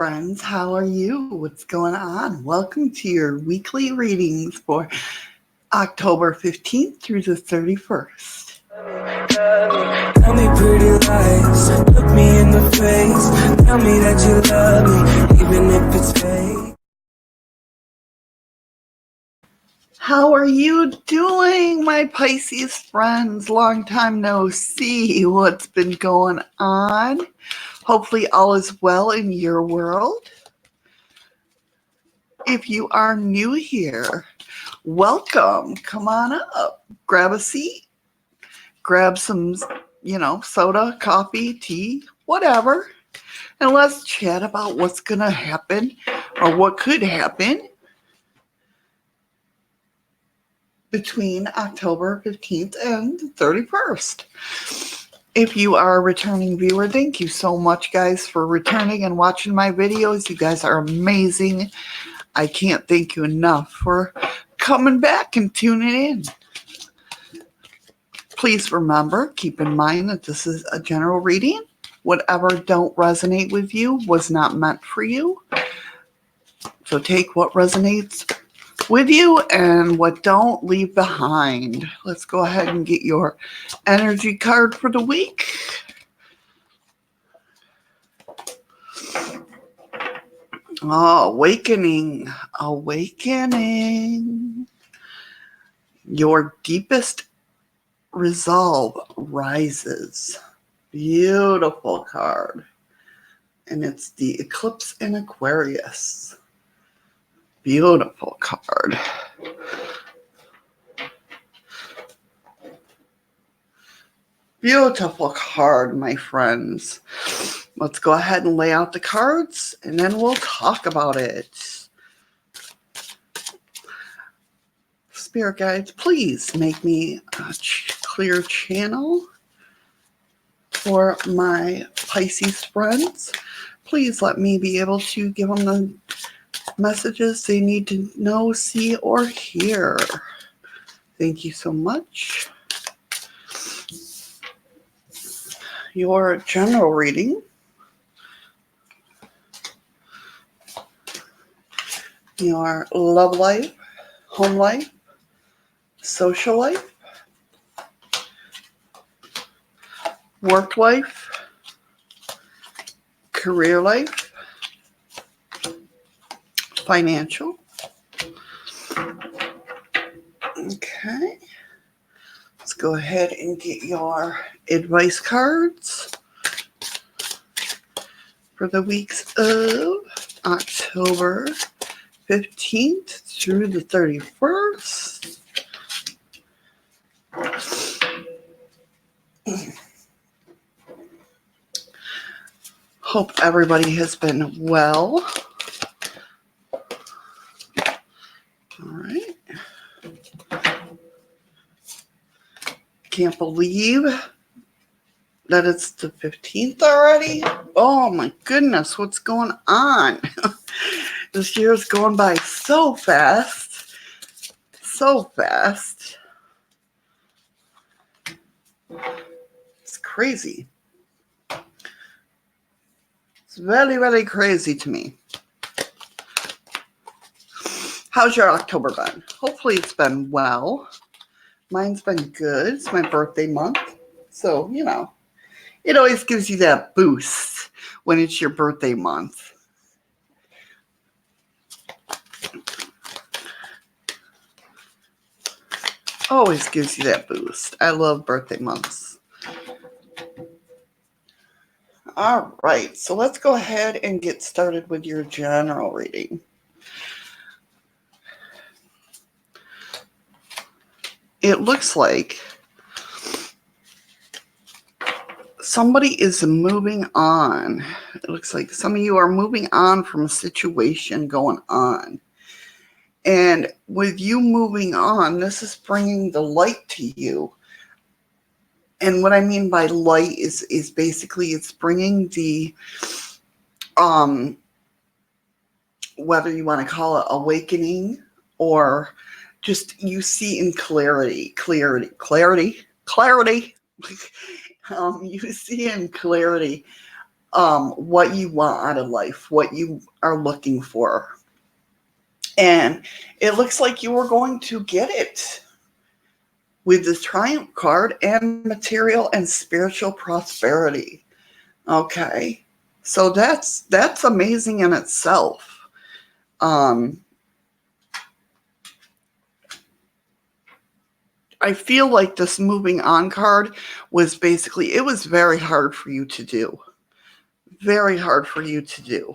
friends. How are you? What's going on? Welcome to your weekly readings for October 15th through the 31st. Tell me pretty lies, look me in the face, tell me that you love me, even if it's fake. How are you doing, my Pisces friends? Long time no see. What's been going on? Hopefully all is well in your world. If you are new here, welcome. Come on up. Grab a seat. Grab some, soda, coffee, tea, whatever. And let's chat about what's going to happen or what could happen between October 15th and 31st. If you are a returning viewer, thank you so much, guys, for returning and watching my videos. You guys are amazing. I can't thank you enough for coming back and tuning in. Please remember, keep in mind that this is a general reading. Whatever don't resonate with you was not meant for you. So take what resonates with you and what don't, leave behind. Let's go ahead and get your energy card for the week. Oh, awakening. Your deepest resolve rises. Beautiful card. And it's the Eclipse in Aquarius. Beautiful card. Beautiful card, my friends. Let's go ahead and lay out the cards, and then we'll talk about it. Spirit guides, please make me a clear channel for my Pisces friends. Please let me be able to give them the messages they need to know, see, or hear. Thank you so much. Your general reading. Your love life, home life, social life, work life, career life, financial. Okay. Let's go ahead and get your advice cards for the weeks of October 15th through the 31st. Hope everybody has been well. All right. Can't believe that it's the 15th already. Oh my goodness, what's going on? This year's going by so fast. So fast. It's crazy. It's very, very crazy to me. How's your October been? Hopefully it's been well. Mine's been good. It's my birthday month. So, it always gives you that boost when it's your birthday month. Always gives you that boost. I love birthday months. All right, so let's go ahead and get started with your general reading. It looks like somebody is moving on. It looks like some of you are moving on from a situation going on. And with you moving on, this is bringing the light to you. And what I mean by light is basically it's bringing the, whether you want to call it awakening or just you see in clarity. You see in clarity what you want out of life, what you are looking for. And it looks like you are going to get it with the Triumph card and material and spiritual prosperity. Okay. So that's amazing in itself. I feel like this moving on card was basically, it was very hard for you to do. Very hard for you to do.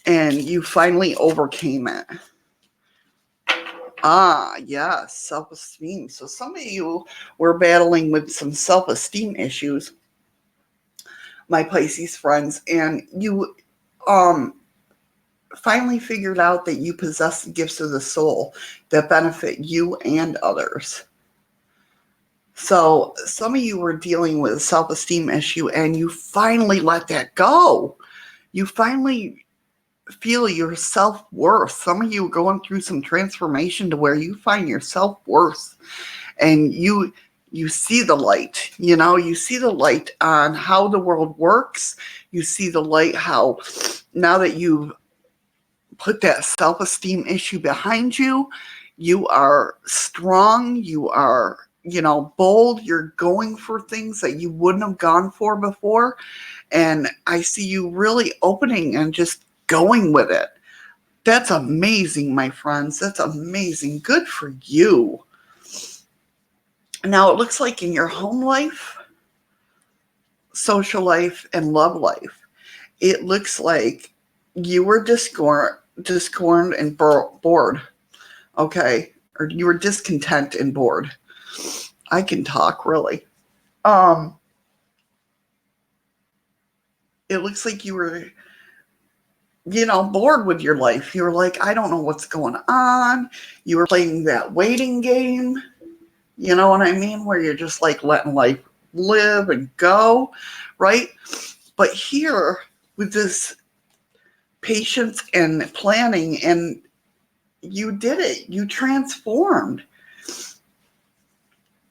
And you finally overcame it. Ah, yes, self-esteem. So some of you were battling with some self-esteem issues, my Pisces friends, and you finally figured out that you possess the gifts of the soul that benefit you and others. So some of you were dealing with a self-esteem issue and you finally let that go. You finally feel your self-worth. Some of you are going through some transformation to where you find your self-worth and you see the light. You see the light on how the world works. You see the light how now that you've put that self-esteem issue behind you, you are strong, you are, bold, you're going for things that you wouldn't have gone for before. And I see you really opening and just going with it. That's amazing, my friends. That's amazing. Good for you. Now, it looks like in your home life, social life, and love life, it looks like you were discorned and bored. Okay. Or you were discontent and bored. I can talk, really. It looks like you were, bored with your life. You were like, I don't know what's going on. You were playing that waiting game. You know what I mean? Where you're just like letting life live and go, right? But here, with this patience and planning, and you did it. You transformed.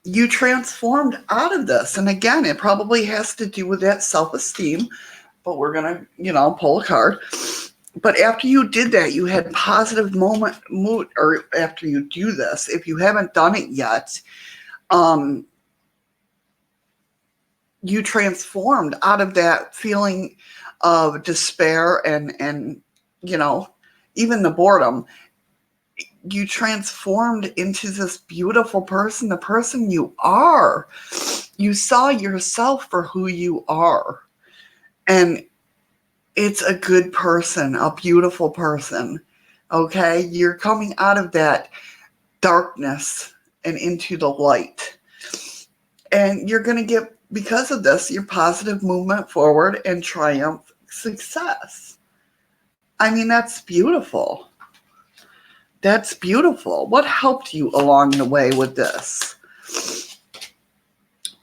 You transformed out of this. And again, it probably has to do with that self-esteem, but we're going to, pull a card. But after you did that, you had positive mood, or after you do this, if you haven't done it yet, you transformed out of that feeling of despair and even the boredom. You transformed into this beautiful person, the person you are. You saw yourself for who you are. And it's a good person, a beautiful person. Okay? You're coming out of that darkness and into the light. And you're going to get, because of this, your positive movement forward and triumph success. I mean, that's beautiful. That's beautiful. What helped you along the way with this?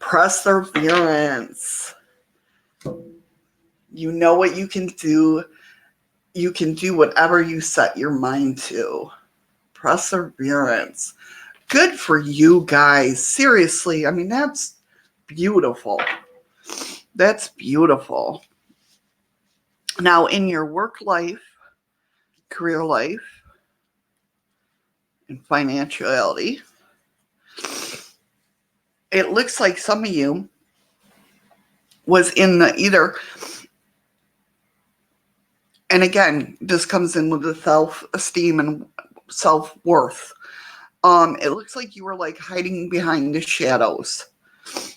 Perseverance. You know what you can do. You can do whatever you set your mind to. Perseverance. Good for you guys. Seriously. I mean, that's beautiful. That's beautiful. Now, in your work life, career life, and financiality, it looks like some of you was in the either, and again, this comes in with the self-esteem and self-worth. It looks like you were like hiding behind the shadows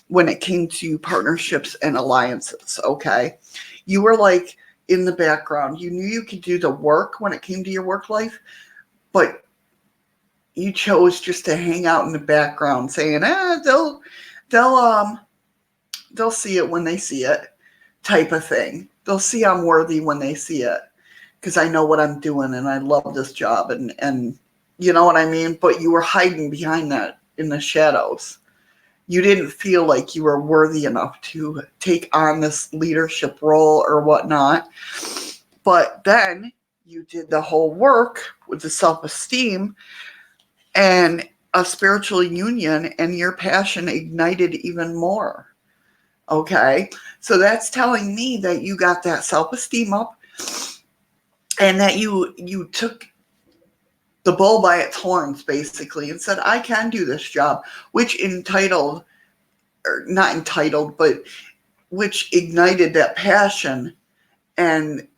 when it came to partnerships and alliances, okay? You were like in the background. You knew you could do the work when it came to your work life, but you chose just to hang out in the background saying, they'll see it when they see it, type of thing. They'll see I'm worthy when they see it because I know what I'm doing and I love this job and you know what I mean? But you were hiding behind that in the shadows. You didn't feel like you were worthy enough to take on this leadership role or whatnot. But then you did the whole work with the self-esteem and a spiritual union, and your passion ignited even more. Okay, so that's telling me that you got that self-esteem up, and that you took the bull by its horns, basically, and said, I can do this job, which entitled, or not entitled, but which ignited that passion. And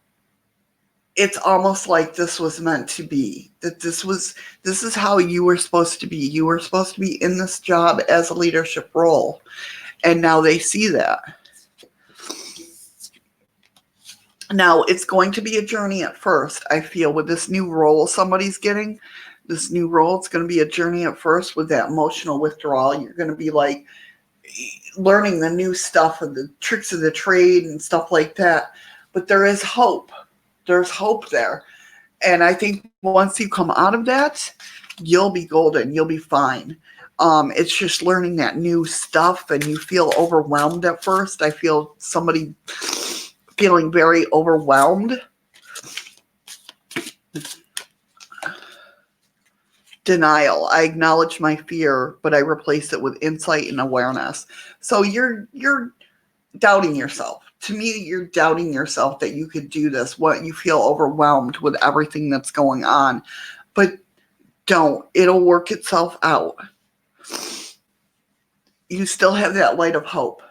it's almost like this was meant to be, that this is how you were supposed to be. You were supposed to be in this job as a leadership role. And now they see that. Now, it's going to be a journey at first, I feel, with this new role somebody's getting. This new role, it's going to be a journey at first with that emotional withdrawal. You're going to be like learning the new stuff and the tricks of the trade and stuff like that. But there is hope. There's hope there. And I think once you come out of that, you'll be golden. You'll be fine. It's just learning that new stuff, and you feel overwhelmed at first. I feel somebody feeling very overwhelmed. Denial. I acknowledge my fear, but I replace it with insight and awareness. So you're doubting yourself. To me, you're doubting yourself that you could do this. What, you feel overwhelmed with everything that's going on. But don't. It'll work itself out. You still have that light of hope.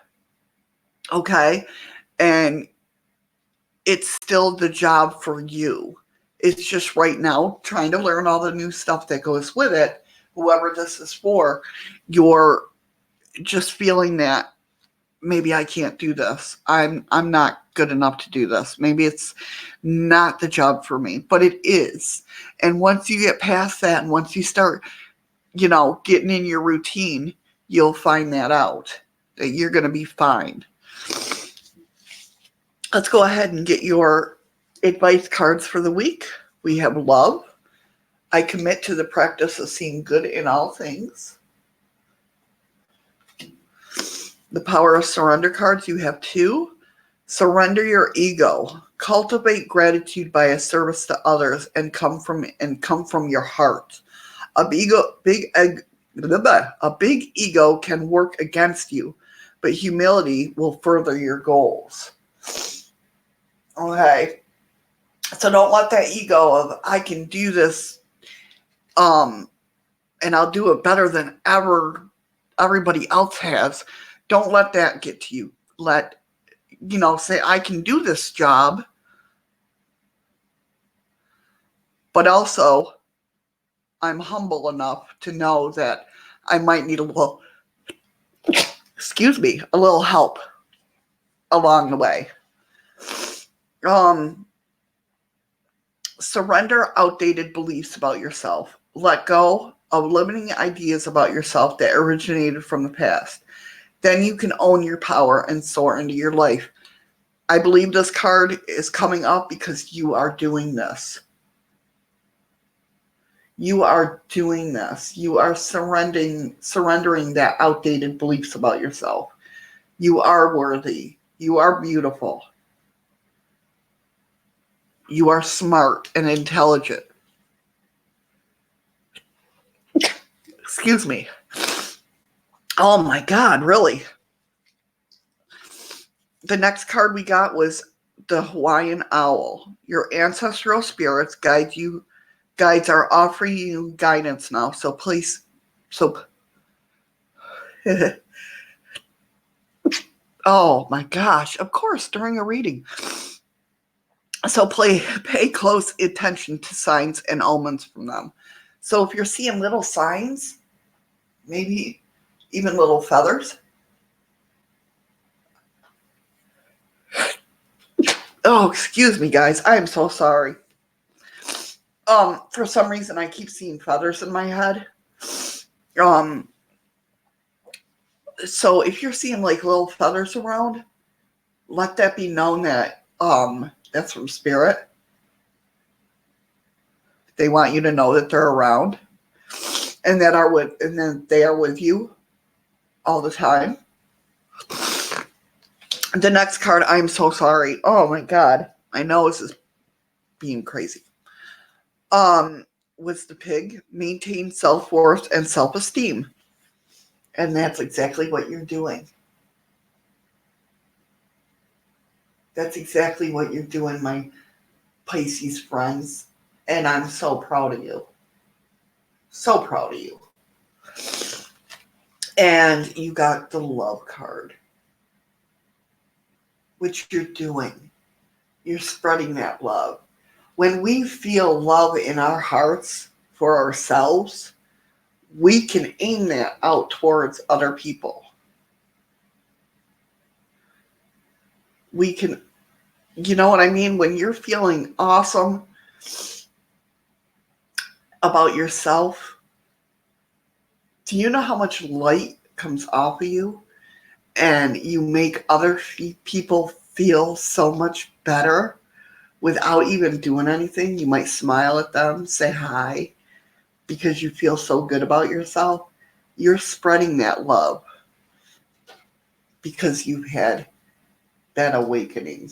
Okay? And it's still the job for you. It's just right now trying to learn all the new stuff that goes with it. Whoever this is for, you're just feeling that maybe I can't do this. I'm not good enough to do this. Maybe it's not the job for me, but it is. And once you get past that, and once you start, getting in your routine, you'll find that out, that you're going to be fine. Let's go ahead and get your advice cards for the week. We have love. I commit to the practice of seeing good in all things. The power of surrender cards, you have 2. Surrender your ego. Cultivate gratitude by a service to others and come from your heart. A big ego can work against you, but humility will further your goals. Okay. So don't let that ego of I can do this, and I'll do it better than everybody else has. Don't let that get to you. Say I can do this job, but also I'm humble enough to know that I might need a little help along the way. Surrender outdated beliefs about yourself. Let go of limiting ideas about yourself that originated from the past. Then you can own your power and soar into your life. I believe this card is coming up because you are doing this. You are doing this. You are surrendering that outdated beliefs about yourself. You are worthy. You are beautiful. You are smart and intelligent. Excuse me. Oh my God, really? The next card we got was the Hawaiian Owl. Your ancestral spirits guides are offering you guidance now. So please, oh my gosh, of course, during a reading. So pay close attention to signs and omens from them. So if you're seeing little signs, maybe even little feathers. Oh, excuse me, guys. I am so sorry. For some reason, I keep seeing feathers in my head. So if you're seeing like little feathers around, let that be known that that's from spirit. They want you to know that they're around, and then they are with you all the time. The next card, I'm so sorry. Oh my God, my nose is being crazy. Was the pig. Maintain self-worth and self-esteem, and that's exactly what you're doing. That's exactly what you're doing, my Pisces friends. And I'm so proud of you. So proud of you. And you got the love card, which you're doing. You're spreading that love. When we feel love in our hearts for ourselves, we can aim that out towards other people. We can, you know what I mean? When you're feeling awesome about yourself, do you know how much light comes off of you? And you make other people feel so much better without even doing anything. You might smile at them, say hi, because you feel so good about yourself. You're spreading that love because you've had that awakening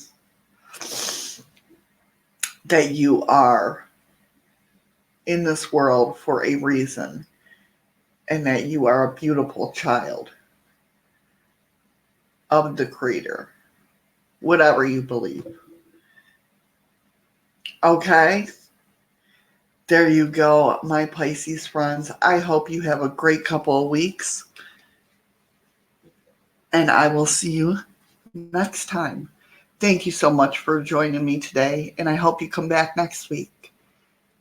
that you are in this world for a reason and that you are a beautiful child of the Creator, whatever you believe. Okay? There you go, my Pisces friends. I hope you have a great couple of weeks. And I will see you next time. Thank you so much for joining me today. And I hope you come back next week.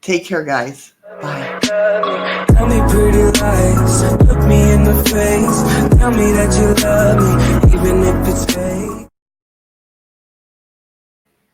Take care, guys. Bye. Tell me pretty lies, look me in the face. Tell me that you love me, even if it's fake.